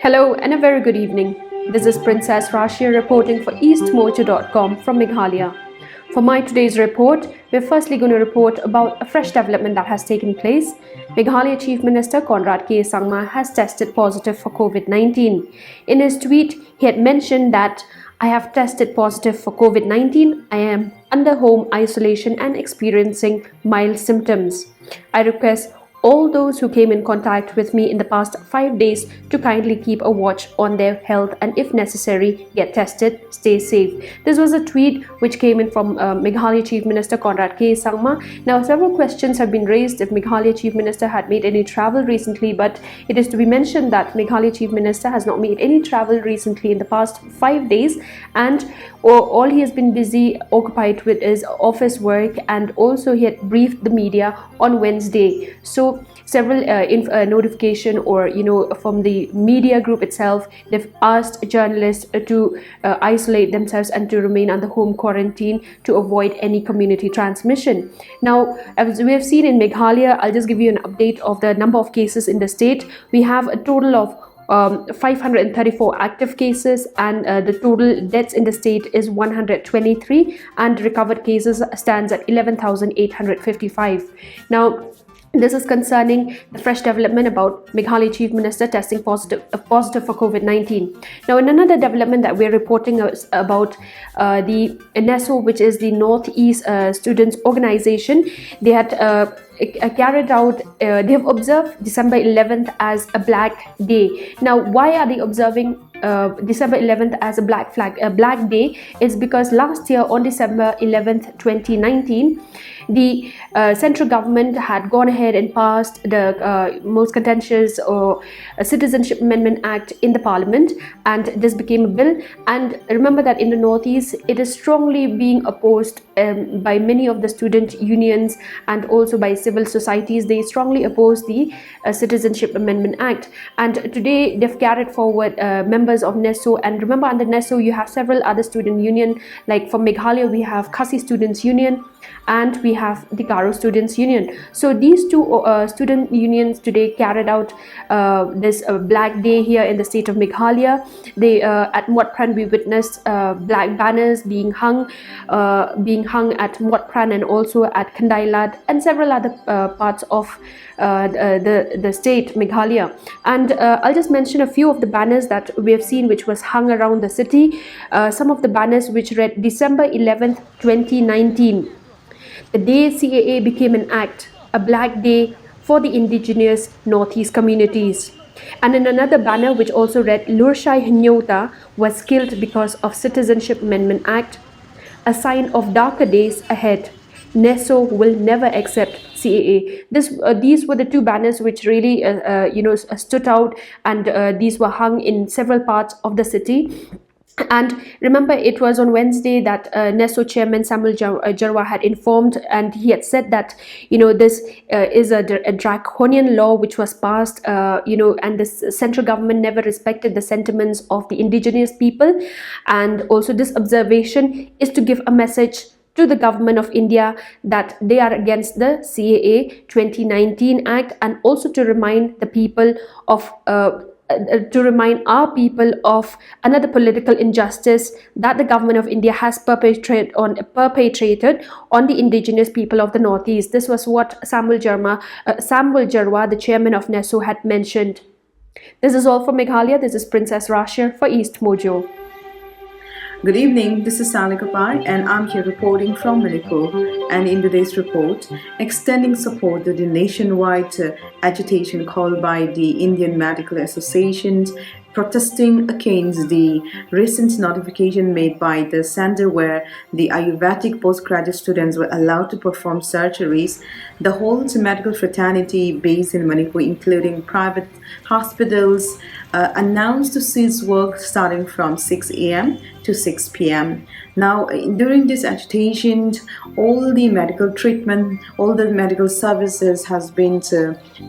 Hello and a very good evening. This is Princess Rashia reporting for EastMojo.com from Meghalaya. For my today's report, we're firstly going to report about a fresh development that has taken place. Meghalaya Chief Minister Conrad K. Sangma has tested positive for COVID-19. In his tweet, he had mentioned that I have tested positive for COVID-19. I am under home isolation and experiencing mild symptoms. I request all those who came in contact with me in the past 5 days to kindly keep a watch on their health and if necessary get tested, stay safe. This was a tweet which came in from Meghalaya Chief Minister Conrad K. Sangma. Now several questions have been raised if Meghalaya Chief Minister had made any travel recently, but it is to be mentioned that Meghalaya Chief Minister has not made any travel recently in the past 5 days, and all he has been busy occupied with is office work, and also he had briefed the media on Wednesday. So several notification or from the media group itself, they've asked journalists to isolate themselves and to remain under home quarantine to avoid any community transmission. Now, as we have seen in Meghalaya, I'll just give you an update of the number of cases in the state. We have a total of 534 active cases, and the total deaths in the state is 123, and recovered cases stands at 11,855. Now, this is concerning the fresh development about Meghalaya Chief Minister testing positive for COVID-19. Now, in another development that we're reporting about the NESO, which is the Northeast Students Organization, they had carried out, they have observed December 11th as a Black Day. Now, why are they observing December 11th as a Black Day? Is because last year on December 11th, 2019, the central government had gone ahead and passed the most contentious Citizenship Amendment Act in the Parliament, and this became a bill. And remember that in the Northeast, it is strongly being opposed by many of the student unions and also by civil societies. They strongly oppose the Citizenship Amendment Act, and today they've carried forward members of NESO. And remember, under NESO you have several other student union, like from Meghalaya we have Khasi Students Union and we have the Garo Students Union. So these two student unions today carried out this Black Day here in the state of Meghalaya. They at Wat Pran we witnessed black banners being hung at Wat Pran and also at Kandailat and several other parts of the state Meghalaya. And I'll just mention a few of the banners that we have seen which was hung around the city. Some of the banners which read December 11th, 2019. The day CAA became an act, a Black Day for the indigenous Northeast communities. And in another banner which also read Lurshai Hnyota was killed because of Citizenship Amendment Act, a sign of darker days ahead. NESO will never accept CAA. These were the two banners which really stood out, and these were hung in several parts of the city. And remember, it was on Wednesday that NESO chairman Samuel Jarwa had informed, and he had said that this is a draconian law which was passed, and the central government never respected the sentiments of the indigenous people. And also this observation is to give a message to the government of India that they are against the CAA 2019 Act, and also to remind the people of to remind our people of another political injustice that the government of India has perpetrated on the indigenous people of the Northeast. This was what Samuel Jarwa, the chairman of NESO, had mentioned. This is all from Meghalaya. This is Princess Rashia for East Mojo. Good evening, this is Sally Kapai and I'm here reporting from Manipur, and in today's report, extending support to the nationwide agitation called by the Indian Medical Associations protesting against the recent notification made by the center where the Ayurvedic postgraduate students were allowed to perform surgeries. The whole medical fraternity based in Manipur, including private hospitals, announced to cease work starting from 6 a.m. to 6 p.m. Now, during this agitation, all the medical treatment, all the medical services has been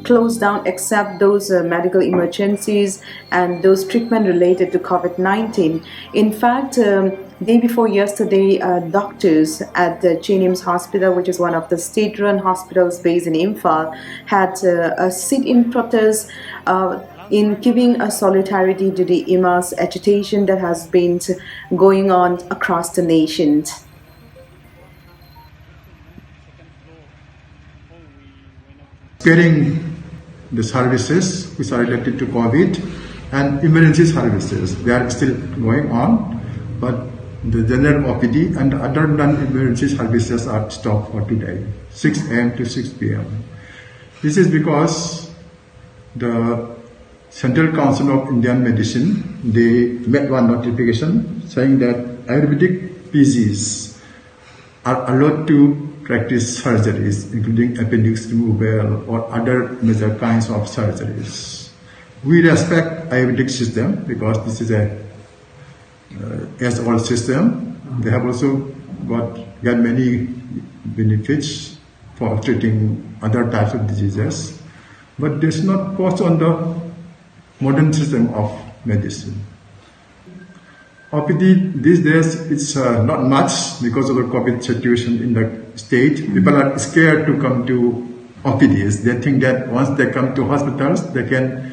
closed down except those medical emergencies and those treatment related to COVID-19. In fact, day before yesterday, doctors at the Chenims Hospital, which is one of the state-run hospitals based in Imphal, had a sit-in protest in giving a solidarity to the immense agitation that has been going on across the nation. Getting the services which are related to COVID and emergency services, they are still going on, but the general OPD and other non-emergency services are stopped for today, 6 a.m. to 6 p.m. This is because the Central Council of Indian Medicine, they made one notification saying that Ayurvedic PGs are allowed to practice surgeries, including appendix removal or other major kinds of surgeries. We respect Ayurvedic system because this is a age-old system. They have also got many benefits for treating other types of diseases, but this not force on the modern system of medicine. OPD these days it's not much because of the COVID situation in the state. People are scared to come to OPDs. They think that once they come to hospitals, they can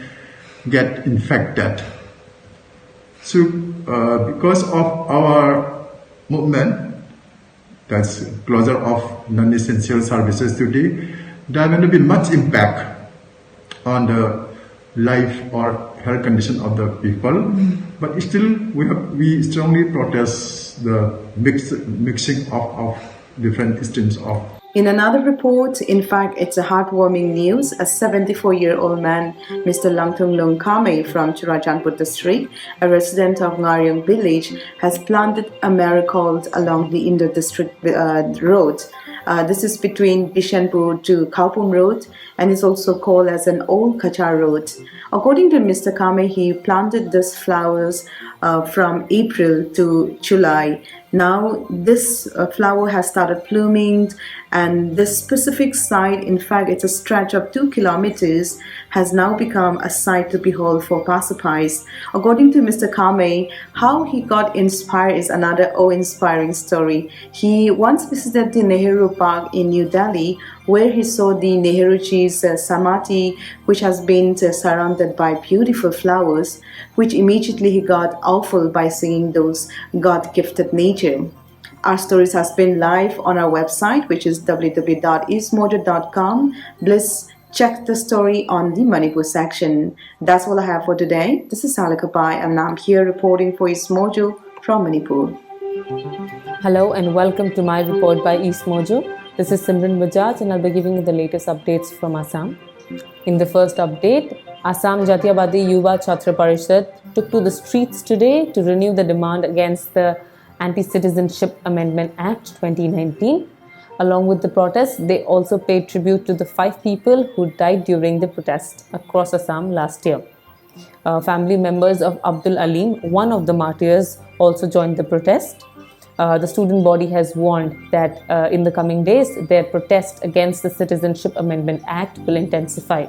get infected. So because of our movement, that's closure of non-essential services today, there will be much impact on the life or health condition of the people, but still we strongly protest the mixing of different streams of. In another report, in fact, it's a heartwarming news. A 74-year-old man, Mr. Langtung Lung Kame from Churachandpur district, a resident of Ngaryong village, has planted a marigold along the Indo-district road. This is between Bishanpur to Kaupum Road and is also called as an Old Kachar Road. According to Mr. Kame, he planted these flowers from April to July. Now this flower has started blooming, and this specific site, in fact it's a stretch of 2 kilometers, has now become a sight to behold for passersby. According to Mr. Kame, how he got inspired is another awe-inspiring story. He once visited the Nehru Park in New Delhi, where he saw the Nehruji's Samadhi, which has been surrounded by beautiful flowers, which immediately he got awful by seeing those God-gifted nature. Our stories has been live on our website, which is www.eastmojo.com. Please check the story on the Manipur section. That's all I have for today. This is Salika Pai, and I'm here reporting for EastMojo from Manipur. Hello and welcome to my report by EastMojo. This is Simran Bajaj and I'll be giving you the latest updates from Assam. In the first update, Assam Jatiyawadi Yuva Chhatra Parishad took to the streets today to renew the demand against the Anti-Citizenship Amendment Act 2019. Along with the protest, they also paid tribute to the 5 people who died during the protest across Assam last year. Family members of Abdul Alim, one of the martyrs, also joined the protest. The student body has warned that in the coming days, their protest against the Citizenship Amendment Act will intensify.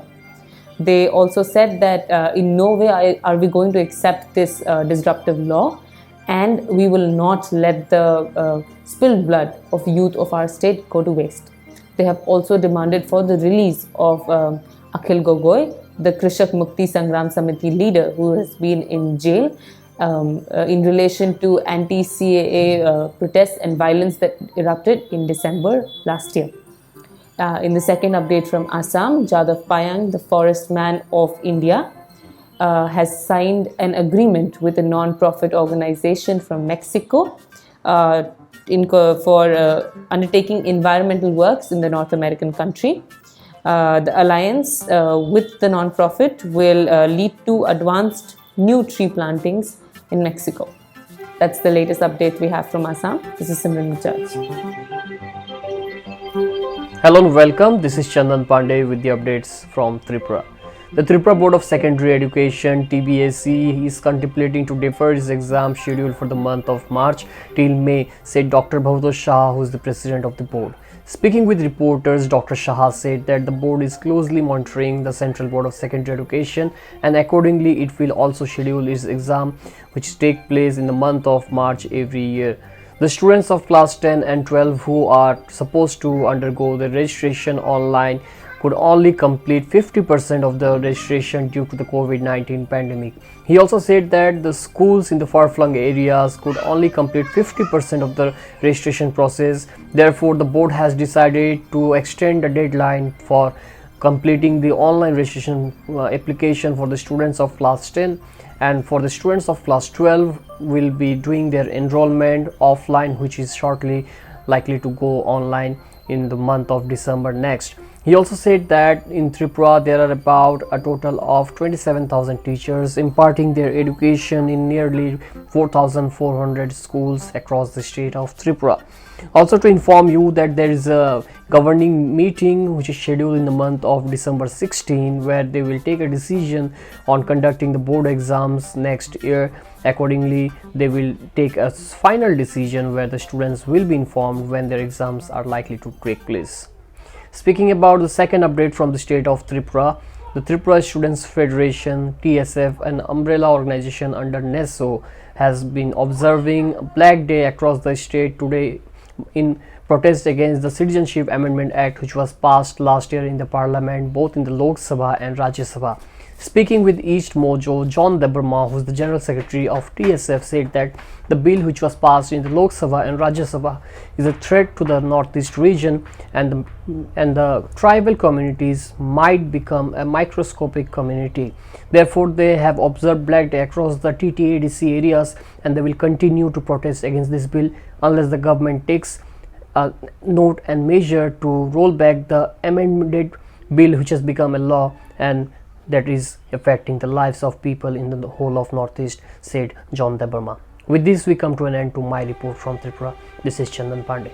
They also said that in no way are we going to accept this disruptive law, and we will not let the spilled blood of youth of our state go to waste. They have also demanded for the release of Akhil Gogoi, the Krishak Mukti Sangram Samiti leader who has been in jail in relation to anti-CAA protests and violence that erupted in December last year. In the second update from Assam, Jadav Payang, the forest man of India, has signed an agreement with a non-profit organization from Mexico for undertaking environmental works in the North American country. The alliance with the non-profit will lead to advanced new tree plantings in Mexico. That's the latest update we have from Assam. This is Simran Bajaj. Hello and welcome. This is Chandan Pandey with the updates from Tripura. The Tripura Board of Secondary Education (TBSE) is contemplating to defer its exam schedule for the month of March till May, said Dr. Bhavtosh Shah, who is the president of the board. Speaking with reporters, Dr. Shah said that the board is closely monitoring the Central Board of Secondary Education and accordingly it will also schedule its exam, which take place in the month of March every year. The students of class 10 and 12 who are supposed to undergo the registration online could only complete 50% of the registration due to the COVID-19 pandemic. He also said that the schools in the far-flung areas could only complete 50% of the registration process. Therefore, the board has decided to extend the deadline for completing the online registration application for the students of class 10, and for the students of class 12 will be doing their enrollment offline, which is shortly likely to go online in the month of December next. He also said that in Tripura there are about a total of 27,000 teachers imparting their education in nearly 4,400 schools across the state of Tripura. Also, to inform you that there is a governing meeting which is scheduled in the month of December 16, where they will take a decision on conducting the board exams next year. Accordingly, they will take a final decision where the students will be informed when their exams are likely to take place. Speaking about the second update from the state of Tripura, the Tripura Students Federation (TSF), an umbrella organization under NESO, has been observing Black Day across the state today in protest against the Citizenship Amendment Act, which was passed last year in the Parliament, both in the Lok Sabha and Rajya Sabha. Speaking with EastMojo, John Deberma, who is the General Secretary of TSF, said that the bill which was passed in the Lok Sabha and Rajya Sabha is a threat to the Northeast region, and the tribal communities might become a microscopic community. Therefore, they have observed Black Day across the TTADC areas, and they will continue to protest against this bill unless the government takes a note and measure to roll back the amended bill which has become a law and that is affecting the lives of people in the whole of Northeast, said John Deberma. With this, we come to an end to my report from Tripura. This is Chandan Pandey.